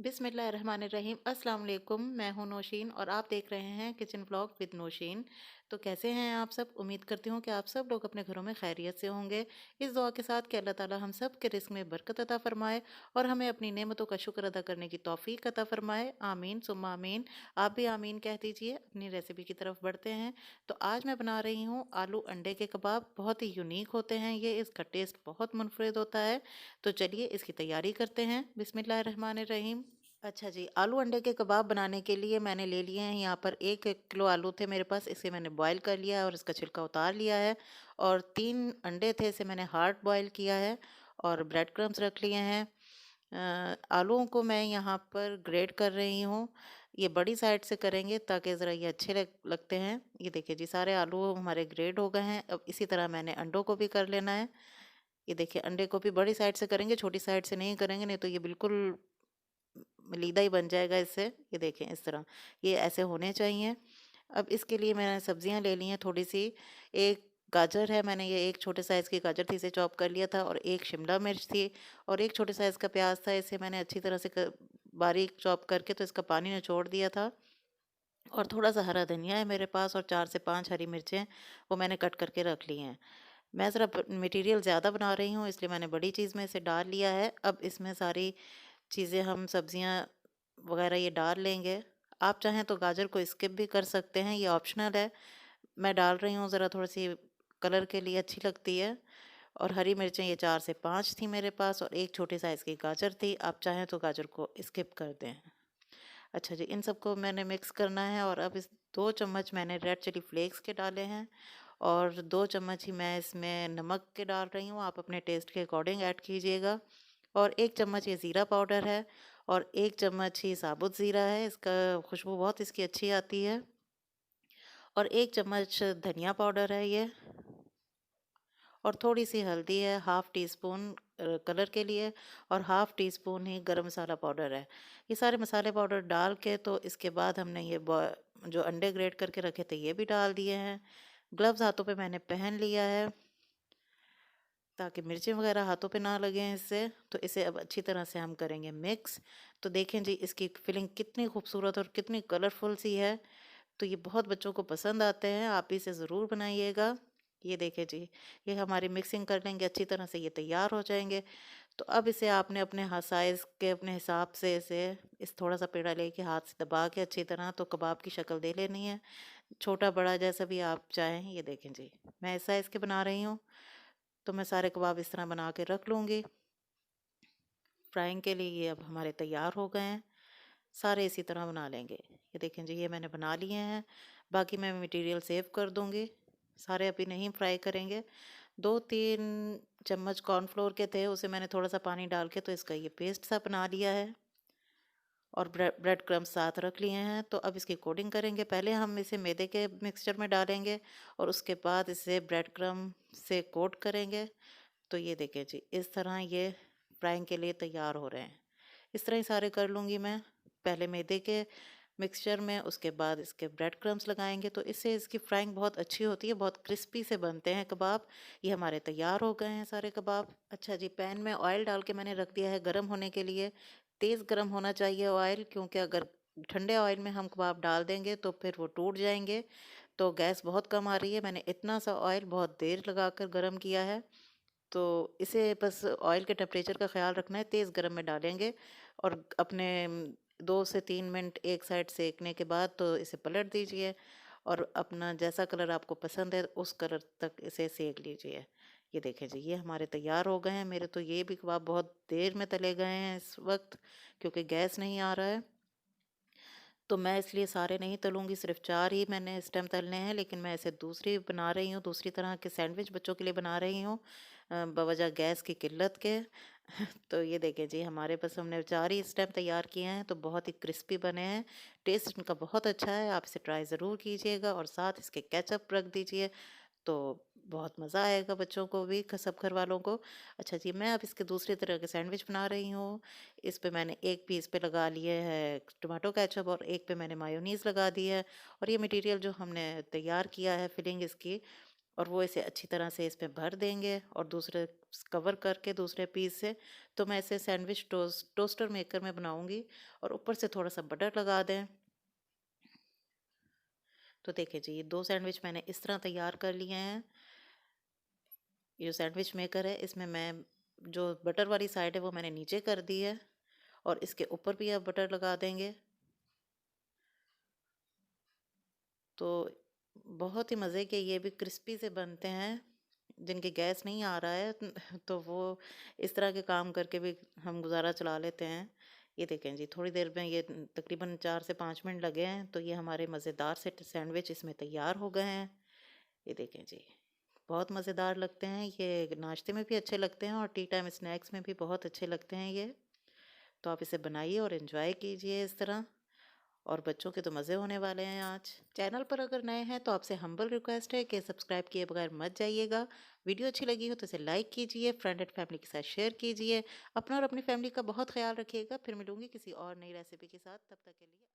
बिस्मिल्लाहिर्रहमानिर्रहीम। अस्सलाम वालेकुम। मैं हूं नौशीन और आप देख रहे हैं किचन व्लॉग विद नौशीन। तो कैसे हैं आप सब? उम्मीद करती हूँ कि आप सब लोग अपने घरों में खैरियत से होंगे। इस दुआ के साथ कि अल्लाह ताला हम सब के रिस्क में बरकत अता फरमाए और हमें अपनी नेमतों का शुक्र अदा करने की तौफीक अता फरमाए। आमीन सुम्मा आमीन। आप भी आमीन कह दीजिए। अपनी रेसिपी की तरफ बढ़ते हैं। तो आज मैं बना रही हूँ आलू अंडे के कबाब। बहुत ही यूनिक होते हैं ये, इसका टेस्ट बहुत मुनफरिद होता है। तो चलिए इसकी तैयारी करते हैं। बिस्मिल्लाहिर्रहमानिर्रहीम। अच्छा जी, आलू अंडे के कबाब बनाने के लिए मैंने ले लिए हैं यहाँ पर 1 किलो आलू थे मेरे पास। इसे मैंने बॉईल कर लिया है और इसका छिलका उतार लिया है। और 3 अंडे थे, इसे मैंने हार्ड बॉईल किया है। और ब्रेड क्रम्स रख लिए हैं। आलूओं को मैं यहाँ पर ग्रेट कर रही हूँ। ये बड़ी साइड से करेंगे ताकि ज़रा ये अच्छे लगते हैं। ये देखिए जी, सारे आलू हमारे ग्रेट हो गए हैं। अब इसी तरह मैंने अंडों को भी कर लेना है। ये देखिए, अंडे को भी बड़ी साइड से करेंगे, छोटी साइड से नहीं करेंगे, नहीं तो ये बिल्कुल मलीदा ही बन जाएगा इससे। ये देखें इस तरह, ये ऐसे होने चाहिए। अब इसके लिए मैंने सब्जियां ले ली हैं थोड़ी सी। एक गाजर है, मैंने ये एक छोटे साइज़ की गाजर थी, इसे चॉप कर लिया था। और एक शिमला मिर्च थी और एक छोटे साइज़ का प्याज था, इसे मैंने अच्छी तरह से बारीक चॉप करके तो इसका पानी निचोड़ दिया था। और थोड़ा सा हरा धनिया है मेरे पास और 4 से 5 हरी मिर्चें, वो मैंने कट करके रख ली हैं। मैं ज़रा मटेरियल ज़्यादा बना रही हूँ इसलिए मैंने बड़ी चीज़ में इसे डाल लिया है। अब इसमें सारी चीज़ें, हम सब्जियां वगैरह ये डाल लेंगे। आप चाहें तो गाजर को स्किप भी कर सकते हैं, ये ऑप्शनल है। मैं डाल रही हूँ ज़रा थोड़ी सी कलर के लिए, अच्छी लगती है। और हरी मिर्चें ये 4 से 5 थी मेरे पास और एक छोटे साइज़ की गाजर थी। आप चाहें तो गाजर को स्किप कर दें। अच्छा जी, इन सबको मैंने मिक्स करना है। और अब इस 2 चम्मच मैंने रेड चिली फ्लेक्स के डाले हैं और 2 चम्मच ही मैं इसमें नमक के डाल रही हूँ। आप अपने टेस्ट के अकॉर्डिंग ऐड कीजिएगा। और 1 चम्मच ये ज़ीरा पाउडर है और 1 चम्मच ही साबुत ज़ीरा है, इसका खुशबू बहुत इसकी अच्छी आती है। और 1 चम्मच धनिया पाउडर है ये। और थोड़ी सी हल्दी है, ½ टी स्पून कलर के लिए। और ½ टी स्पून ही गरम मसाला पाउडर है। ये सारे मसाले पाउडर डाल के तो इसके बाद हमने ये जो अंडे ग्रेट करके रखे थे ये भी डाल दिए हैं। ग्लव्स हाथों पे मैंने पहन लिया है ताकि मिर्चें वगैरह हाथों पे ना लगें इससे। तो इसे अब अच्छी तरह से हम करेंगे मिक्स। तो देखें जी, इसकी फिलिंग कितनी खूबसूरत और कितनी कलरफुल सी है। तो ये बहुत बच्चों को पसंद आते हैं, आप इसे ज़रूर बनाइएगा। ये देखें जी, ये हमारी मिक्सिंग कर लेंगे अच्छी तरह से, ये तैयार हो जाएंगे। तो अब इसे आपने अपने हाथ साइज़ के अपने हिसाब से इसे इस थोड़ा सा पेड़ा लेके हाथ से दबा के अच्छी तरह तो कबाब की शक्ल दे लेनी है। छोटा बड़ा जैसा भी आप चाहें। ये देखें जी, मैं इस साइज़ के बना रही हूँ। तो मैं सारे कबाब इस तरह बना के रख लूँगी। फ्राइंग के लिए ये अब हमारे तैयार हो गए हैं। सारे इसी तरह बना लेंगे। ये देखें जी, ये मैंने बना लिए हैं। बाकी मैं मटेरियल सेव कर दूँगी। सारे अभी नहीं फ्राई करेंगे। 2-3 चम्मच कॉर्नफ्लोर के थे, उसे मैंने थोड़ा सा पानी डाल के तो इसका ये पेस्ट सा बना लिया है। और ब्रेड क्रम्स साथ रख लिए हैं। तो अब इसकी कोटिंग करेंगे। पहले हम इसे मैदे के मिक्सचर में डालेंगे और उसके बाद इसे ब्रेड क्रम से कोट करेंगे। तो ये देखें जी, इस तरह ये फ्राइंग के लिए तैयार हो रहे हैं। इस तरह ही सारे कर लूँगी मैं। पहले मैदे के मिक्सचर में, उसके बाद इसके ब्रेड क्रम्स लगाएंगे तो इससे इसकी फ्राइंग बहुत अच्छी होती है, बहुत क्रिस्पी से बनते हैं कबाब। ये हमारे तैयार हो गए हैं सारे कबाब। अच्छा जी, पैन में ऑयल डाल के मैंने रख दिया है गर्म होने के लिए। तेज़ गर्म होना चाहिए ऑयल, क्योंकि अगर ठंडे ऑयल में हम कबाब डाल देंगे तो फिर वो टूट जाएंगे। तो गैस बहुत कम आ रही है, मैंने इतना सा ऑयल बहुत देर लगाकर गर्म किया है। तो इसे बस ऑयल के टेम्परेचर का ख्याल रखना है, तेज़ गरम में डालेंगे। और अपने 2 से 3 मिनट एक साइड सेकने के बाद तो इसे पलट दीजिए और अपना जैसा कलर आपको पसंद है उस कलर तक इसे सेक लीजिए। ये देखें जी, ये हमारे तैयार हो गए हैं। मेरे तो ये भी कबाब बहुत देर में तले गए हैं इस वक्त, क्योंकि गैस नहीं आ रहा है। तो मैं इसलिए सारे नहीं तलूँगी, सिर्फ 4 ही मैंने इस टाइम तलने हैं। लेकिन मैं इसे दूसरी बना रही हूँ, दूसरी तरह के सैंडविच बच्चों के लिए बना रही हूँ, बवजह गैस की किल्लत के। तो ये देखें जी, हमारे पास हमने 4 ही इस टाइम तैयार किए हैं, तो बहुत ही क्रिस्पी बने हैं। टेस्ट इनका बहुत अच्छा है, आप इसे ट्राई ज़रूर कीजिएगा और साथ इसके केचप रख दीजिए तो बहुत मज़ा आएगा बच्चों को भी, सब घर वालों को। अच्छा जी, मैं अब इसके दूसरी तरह के सैंडविच बना रही हूँ। इस पे मैंने एक पीस पे लगा लिए है टोमेटो केचप और एक पे मैंने मायोनीज़ लगा दी है। और ये मटेरियल जो हमने तैयार किया है, फिलिंग इसकी, और वो इसे अच्छी तरह से इसमें भर देंगे और दूसरे कवर करके दूसरे पीस से। तो मैं इसे सैंडविच टोस्टर मेकर में बनाऊंगी और ऊपर से थोड़ा सा बटर लगा दें। तो देखिए जी, ये 2 सैंडविच मैंने इस तरह तैयार कर लिए हैं। ये जो सैंडविच मेकर है इसमें मैं जो बटर वाली साइड है वो मैंने नीचे कर दी है और इसके ऊपर भी अब बटर लगा देंगे। तो बहुत ही मज़े के ये भी क्रिस्पी से बनते हैं। जिनके गैस नहीं आ रहा है तो वो इस तरह के काम करके भी हम गुज़ारा चला लेते हैं। ये देखें जी, थोड़ी देर में ये तकरीबन 4 से 5 मिनट लगे हैं तो ये हमारे मज़ेदार से सैंडविच इसमें तैयार हो गए हैं। ये देखें जी, बहुत मज़ेदार लगते हैं ये, नाश्ते में भी अच्छे लगते हैं और टी टाइम स्नैक्स में भी बहुत अच्छे लगते हैं ये। तो आप इसे बनाइए और एंजॉय कीजिए इस तरह। और बच्चों के तो मज़े होने वाले हैं आज। चैनल पर अगर नए हैं तो आपसे हम्बल रिक्वेस्ट है कि सब्सक्राइब किए बगैर मत जाइएगा। वीडियो अच्छी लगी हो तो इसे लाइक कीजिए, फ्रेंड एंड फैमिली के साथ शेयर कीजिए। अपना और अपनी फैमिली का बहुत ख्याल रखिएगा। फिर मिलूंगी किसी और नई रेसिपी के साथ, तब तक के लिए।